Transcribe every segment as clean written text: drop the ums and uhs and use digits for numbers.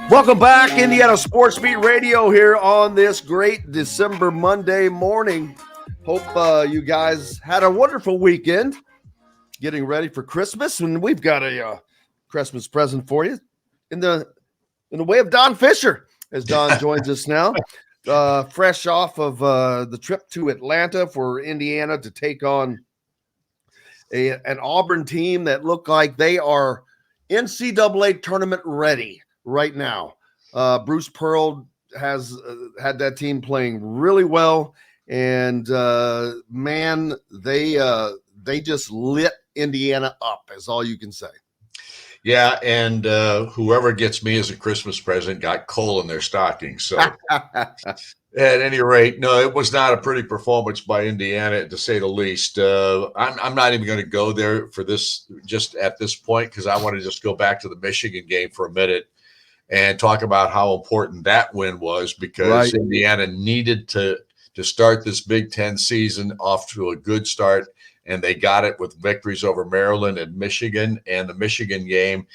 Welcome back, Indiana Sports Beat Radio here on this great December Monday morning. Hope you guys had a wonderful weekend getting ready for Christmas, and we've got a Christmas present for you in the way of Don Fischer, as Don joins us now, fresh off of the trip to Atlanta for Indiana to take on an Auburn team that looked like they are NCAA tournament ready right now. Bruce Pearl has had that team playing really well, and man, they just lit Indiana up, is all you can say. Yeah, and whoever gets me as a Christmas present got coal in their stocking. So at any rate, no, it was not a pretty performance by Indiana, to say the least. I'm not even going to go there for this just at this point, because I want to just go back to the Michigan game for a minute and talk about how important that win was, because Indiana needed to start this Big Ten season off to a good start, and they got it with victories over Maryland and Michigan. And the Michigan game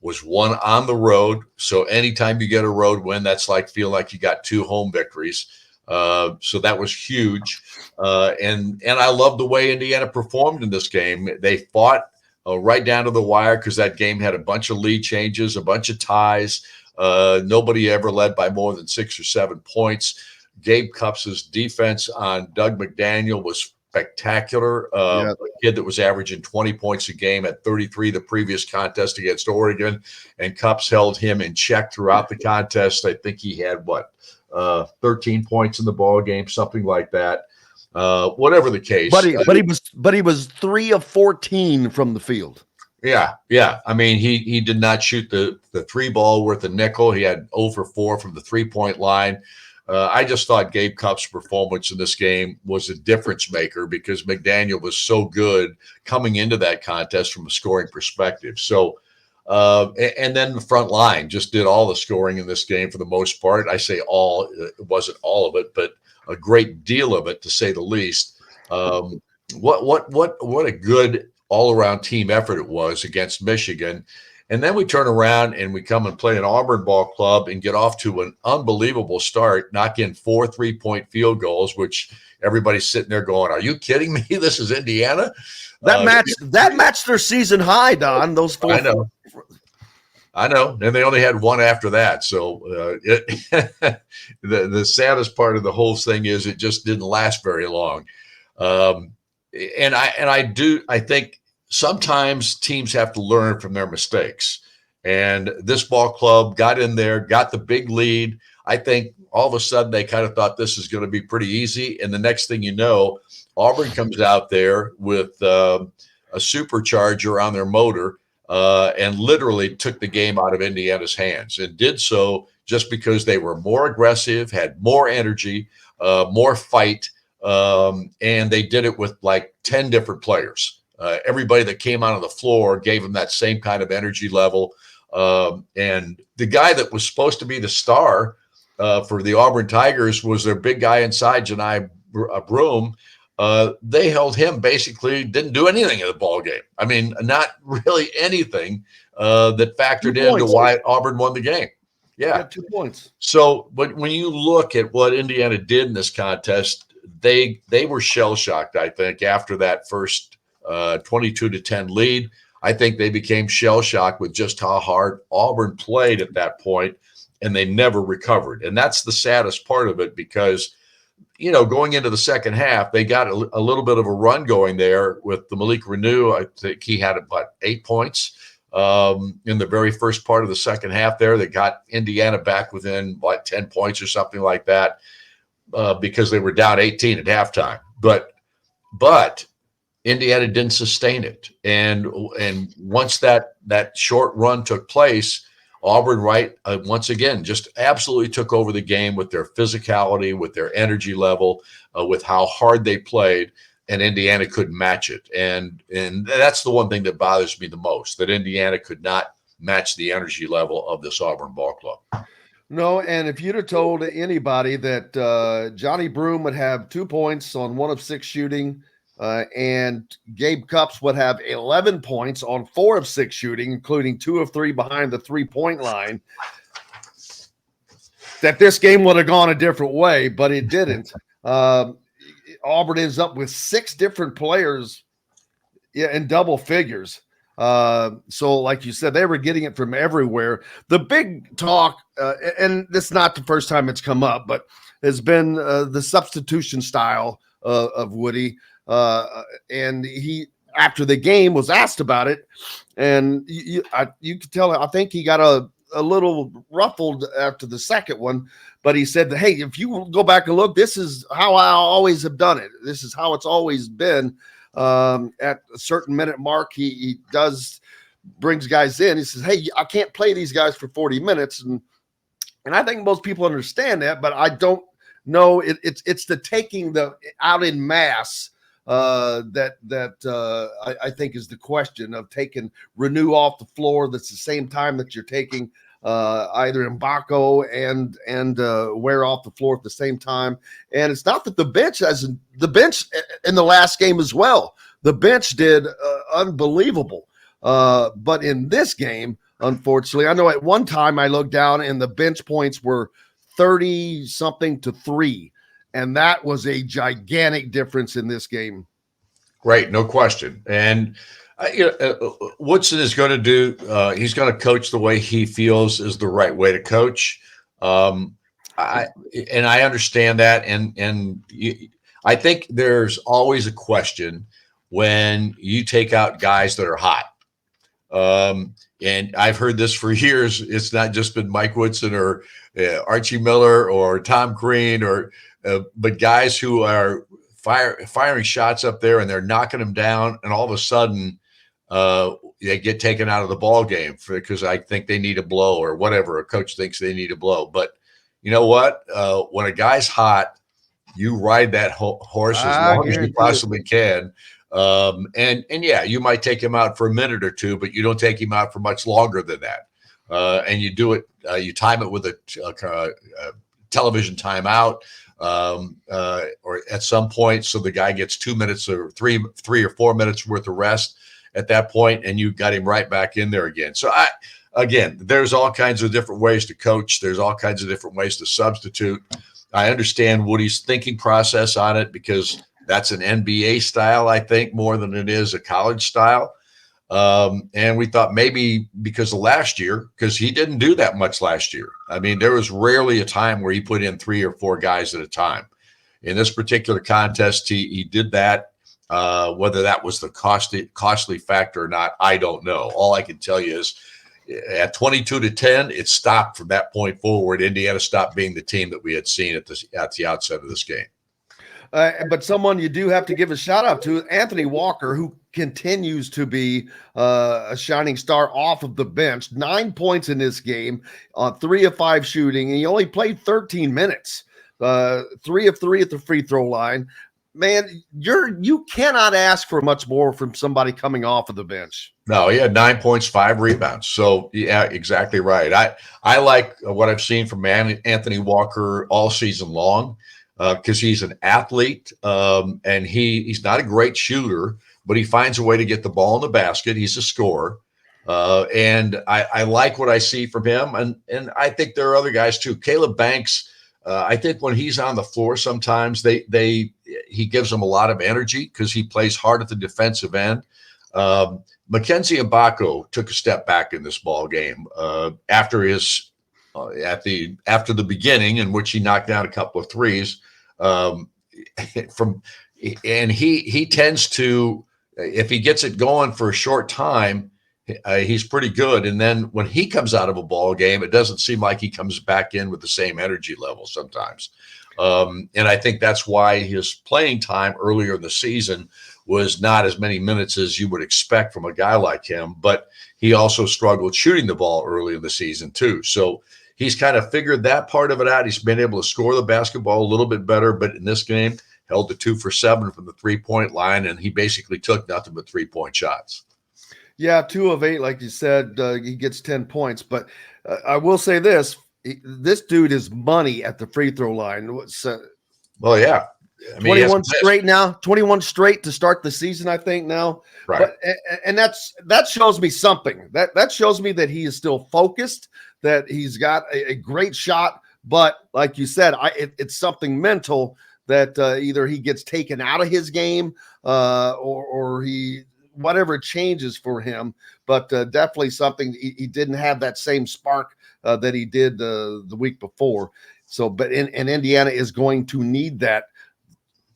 was won on the road. So anytime you get a road win, that's like feel like you got two home victories. So that was huge. And I love the way Indiana performed in this game. They fought right down to the wire, because that game had a bunch of lead changes, a bunch of ties. Nobody ever led by more than 6 or 7 points. Gabe Cupps' defense on Doug McDaniel was spectacular. A kid that was averaging 20 points a game at 33 the previous contest against Oregon, and Cupps held him in check throughout the contest. I think he had 13 points in the ball game, something like that. Whatever the case, but he was 3 of 14 from the field. Yeah. I mean, he did not shoot the three ball worth a nickel. He had 0 for 4 from the 3-point line. I just thought Gabe Cupps' performance in this game was a difference maker, because McDaniel was so good coming into that contest from a scoring perspective. So, and then the front line just did all the scoring in this game for the most part. I say all, it wasn't all of it, but a great deal of it, to say the least. What a good all-around team effort it was against Michigan. And then we turn around and we come and play an Auburn ball club and get off to an unbelievable start, knock in 4 3-point field goals, which everybody's sitting there going, "Are you kidding me? This is Indiana." That matched their season high, Don. Those 4. I know. And they only had one after that. So the saddest part of the whole thing is it just didn't last very long. And I think sometimes teams have to learn from their mistakes. And this ball club got in there, got the big lead. I think all of a sudden they kind of thought this is going to be pretty easy. And the next thing you know, Auburn comes out there with a supercharger on their motor and literally took the game out of Indiana's hands, and did so just because they were more aggressive, had more energy, more fight. And they did it with like 10 different players. Everybody that came out of the floor gave them that same kind of energy level. And the guy that was supposed to be the star for the Auburn Tigers was their big guy inside, Janai Broom. They held him, basically didn't do anything in the ball game. I mean, not really anything that factored into why Auburn won the game. Yeah, 2 points. So, but when you look at what Indiana did in this contest, they were shell-shocked, I think, after that first 22-10 lead. I think they became shell-shocked with just how hard Auburn played at that point, and they never recovered. And that's the saddest part of it, because, going into the second half, they got a little bit of a run going there with the Malik Renew. I think he had about 8 points in the very first part of the second half there. That got Indiana back within 10 points or something like that, because they were down 18 at halftime. But Indiana didn't sustain it. And once that short run took place, Auburn, once again, just absolutely took over the game with their physicality, with their energy level, with how hard they played, and Indiana couldn't match it. And that's the one thing that bothers me the most, that Indiana could not match the energy level of this Auburn ball club. No, and if you'd have told anybody that Johnny Broom would have 2 points on 1 of 6 shooting, and Gabe Cupps would have 11 points on 4 of 6 shooting, including 2 of 3 behind the 3-point line, that this game would have gone a different way, but it didn't. Auburn ends up with 6 different players in double figures. So like you said, they were getting it from everywhere. The big talk, and this is not the first time it's come up, but has been the substitution style of Woody. And he, after the game, was asked about it, and you could tell, I think he got a little ruffled after the second one, but he said, hey, if you go back and look, this is how I always have done it. This is how it's always been. At a certain minute mark, he brings guys in. He says, hey, I can't play these guys for 40 minutes. And I think most people understand that, but I don't know. It's the taking the out in mass that I think is the question of taking Renew off the floor. That's the same time that you're taking either Mbako and Ware off the floor at the same time. And it's not that the bench in the last game as well. The bench did unbelievable. But in this game, unfortunately, I know at one time I looked down and the bench points were 30 something to 3. And that was a gigantic difference in this game. Right, no question. And Woodson is going to do. He's going to coach the way he feels is the right way to coach. I understand that, and I think there's always a question when you take out guys that are hot. And I've heard this for years. It's not just been Mike Woodson or Archie Miller or Tom Crean but guys who are firing shots up there and they're knocking them down, and all of a sudden they get taken out of the ball game because I think they need a blow or whatever. A coach thinks they need a blow. But you know what? When a guy's hot, you ride that horse as long as you possibly can. And yeah, you might take him out for a minute or two, but you don't take him out for much longer than that. And you do it, you time it with a television timeout. Or at some point, so the guy gets 2 minutes or three or 4 minutes worth of rest at that point, and you got him right back in there again. So again, there's all kinds of different ways to coach. There's all kinds of different ways to substitute. I understand Woody's thinking process on it because that's an NBA style, I think, more than it is a college style. And we thought maybe because of last year, because he didn't do that much last year. I mean, there was rarely a time where he put in 3 or 4 guys at a time. In this particular contest, he did that. Whether that was the costly factor or not, I don't know. All I can tell you is at 22-10, it stopped from that point forward. Indiana stopped being the team that we had seen at the outset of this game. But someone you do have to give a shout out to, Anthony Walker, who continues to be a shining star off of the bench. 9 points in this game on 3 of 5 shooting, and he only played 13 minutes. 3 of 3 at the free throw line. Man, you cannot ask for much more from somebody coming off of the bench. No, he had 9 points, 5 rebounds. So yeah, exactly right. I like what I've seen from Anthony Walker all season long. Because he's an athlete and he's not a great shooter, but he finds a way to get the ball in the basket. He's a scorer. And I like what I see from him. And I think there are other guys too. Caleb Banks, I think when he's on the floor, sometimes he gives them a lot of energy because he plays hard at the defensive end. Mackenzie Mbako took a step back in this ball game after the beginning, in which he knocked down a couple of threes and he tends to, if he gets it going for a short time, he's pretty good. And then when he comes out of a ball game, it doesn't seem like he comes back in with the same energy level sometimes. And I think that's why his playing time earlier in the season was not as many minutes as you would expect from a guy like him, but he also struggled shooting the ball early in the season too. So he's kind of figured that part of it out. He's been able to score the basketball a little bit better, but in this game, held to 2 for 7 from the 3-point line, and he basically took nothing but 3-point shots. Yeah, 2 of 8, like you said, he gets 10 points. But I will say this dude is money at the free throw line. Well, yeah. I mean, 21 straight now, 21 straight to start the season, I think now. Right. But, and that shows me something. That shows me that he is still focused, that he's got a great shot But like you said, it's something mental that either he gets taken out of his game or he whatever changes for him. But definitely something he didn't have that same spark that he did the week before. So, but and Indiana is going to need that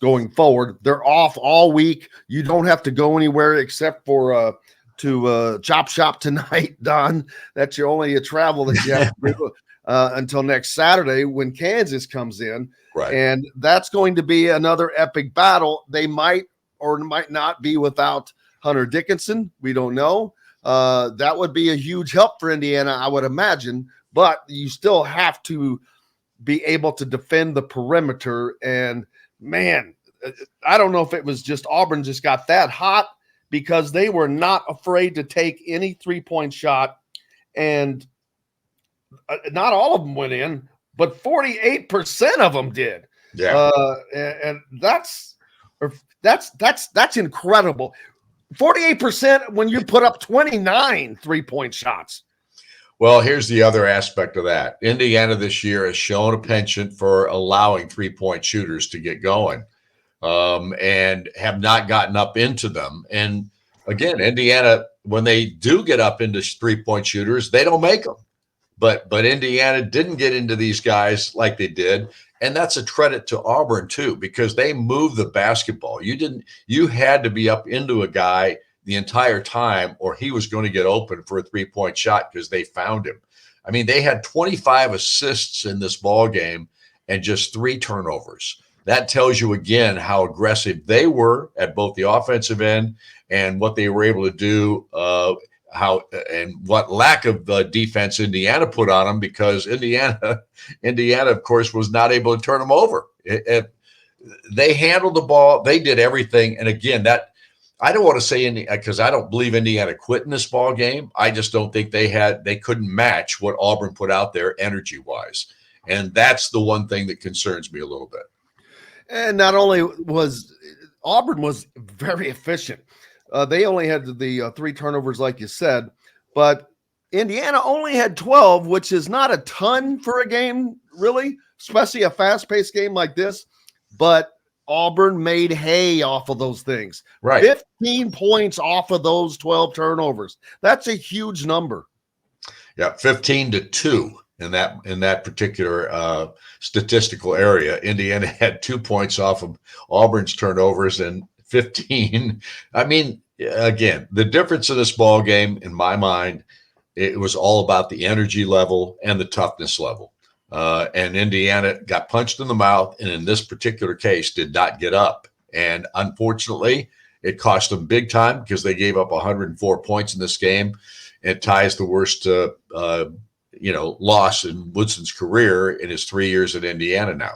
going forward. They're off all week. You don't have to go anywhere except for to Chop Shop tonight, Don. That's your only travel that you have to do until next Saturday when Kansas comes in. Right. And that's going to be another epic battle. They might or might not be without Hunter Dickinson. We don't know. That would be a huge help for Indiana, I would imagine. But you still have to be able to defend the perimeter. And, man, I don't know if it was just Auburn just got that hot because they were not afraid to take any three-point shot. And not all of them went in, but 48% of them did. Yeah. And that's incredible. 48% when you put up 29 three-point shots. Well, here's the other aspect of that. Indiana this year has shown a penchant for allowing three-point shooters to get going and have not gotten up into them. And again, Indiana, when they do get up into three-point shooters, they don't make them. But Indiana didn't get into these guys like they did. And that's a credit to Auburn, too, because they moved the basketball. You had to be up into a guy the entire time or he was going to get open for a three-point shot because they found him. I mean, they had 25 assists in this ball game and just 3 turnovers. That tells you again how aggressive they were at both the offensive end and what they were able to do, how and what lack of defense Indiana put on them, because Indiana, of course, was not able to turn them over. They handled the ball. They did everything. And again, that I don't want to say because I don't believe Indiana quit in this ball game. I just don't think they couldn't match what Auburn put out there energy wise. And that's the one thing that concerns me a little bit. And not only was Auburn was very efficient. They only had the 3 turnovers, like you said, but Indiana only had 12, which is not a ton for a game, really, especially a fast-paced game like this. But Auburn made hay off of those things. Right. 15 points off of those 12 turnovers. That's a huge number. Yeah, 15-2 in that particular statistical area. Indiana had 2 points off of Auburn's turnovers and 15. I mean, again, the difference in this ball game, in my mind, it was all about the energy level and the toughness level. And Indiana got punched in the mouth, and in this particular case, did not get up. And unfortunately, it cost them big time because they gave up 104 points in this game. It ties the worst, loss in Woodson's career in his 3 years at Indiana now.